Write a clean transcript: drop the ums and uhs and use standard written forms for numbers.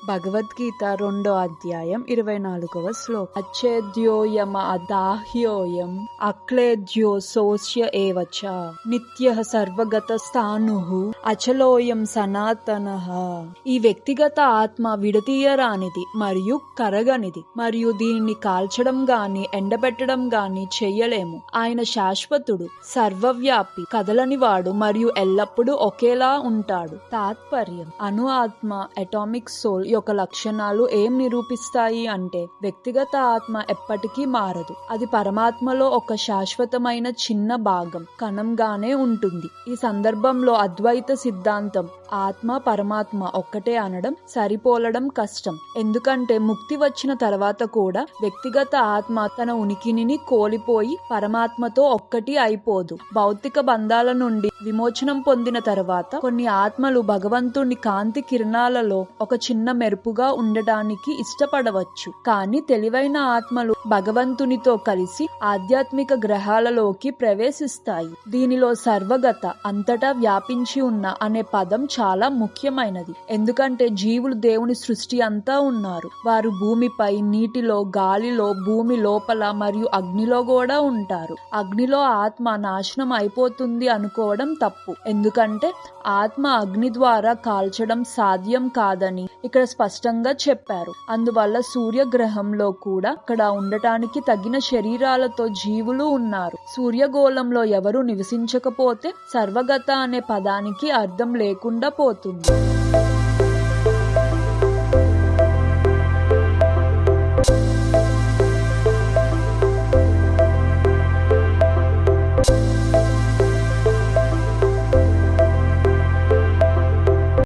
భగవద్గీత 2వ అధ్యాయం 24వ శ్లోకం. అచ్చేద్యోయమదాహ్యోయం అక్లేద్యోసోస్య ఏవచ నిత్యః సర్వగతస్థాణుః అచలోయం సనాతనః. ఈ వ్యక్తిగత ఆత్మ విడతీయరానిది మరియు కరగనిది, మరియు దీనిని కాల్చడం గాని ఎండబెట్టడం గాని చెయ్యలేము. ఆయన శాశ్వతుడు, సర్వవ్యాపి, కదలనివాడు మరియు ఎల్లప్పుడూ ఒకేలా ఉంటాడు. తాత్పర్యం: అణు ఆత్మ అటామిక్ సోల్ యొక్క లక్షణాలు ఏం నిరూపిస్తాయి అంటే, వ్యక్తిగత ఆత్మ ఎప్పటికీ మారదు. అది పరమాత్మలో ఒక శాశ్వతమైన చిన్న భాగం, కణంగానే ఉంటుంది. ఈ సందర్భంలో అద్వైత సిద్ధాంతం ఆత్మ పరమాత్మ ఒక్కటే అనడం సరిపోలడం కష్టం. ఎందుకంటే ముక్తి వచ్చిన తర్వాత కూడా వ్యక్తిగత ఆత్మ తన ఉనికిని కోల్పోయి పరమాత్మతో ఒక్కటి అయిపోదు. భౌతిక బంధాల నుండి విమోచనం పొందిన తర్వాత కొన్ని ఆత్మలు భగవంతుని కాంతి కిరణాలలో ఒక చిన్న మెరుపుగా ఉండటానికి ఇష్టపడవచ్చు. కానీ తెలివైన ఆత్మలు భగవంతునితో కలిసి ఆధ్యాత్మిక గ్రహాలలోకి ప్రవేశిస్తాయి. దీనిలో సర్వగత, అంతటా వ్యాపించి ఉన్న అనే పదం చాలా ముఖ్యమైనది. ఎందుకంటే జీవులు దేవుని సృష్టి అంతా ఉన్నారు. వారు భూమిపై, నీటిలో, గాలిలో, భూమి లోపల మరియు అగ్నిలో కూడా ఉంటారు. అగ్నిలో ఆత్మ నాశనం అయిపోతుంది అనుకోవడం తప్పు. ఎందుకంటే ఆత్మ అగ్ని ద్వారా కాల్చడం సాధ్యం కాదని ఇక్కడ స్పష్టంగా చెప్పారు. అందువల్ల సూర్యగ్రహంలో కూడా అక్కడ ఉండటానికి తగిన శరీరాలతో జీవులు ఉన్నారు. సూర్యగోళంలో ఎవరు నివసించకపోతే సర్వగత అనే పదానికి అర్థం లేకుండా పోతుంది.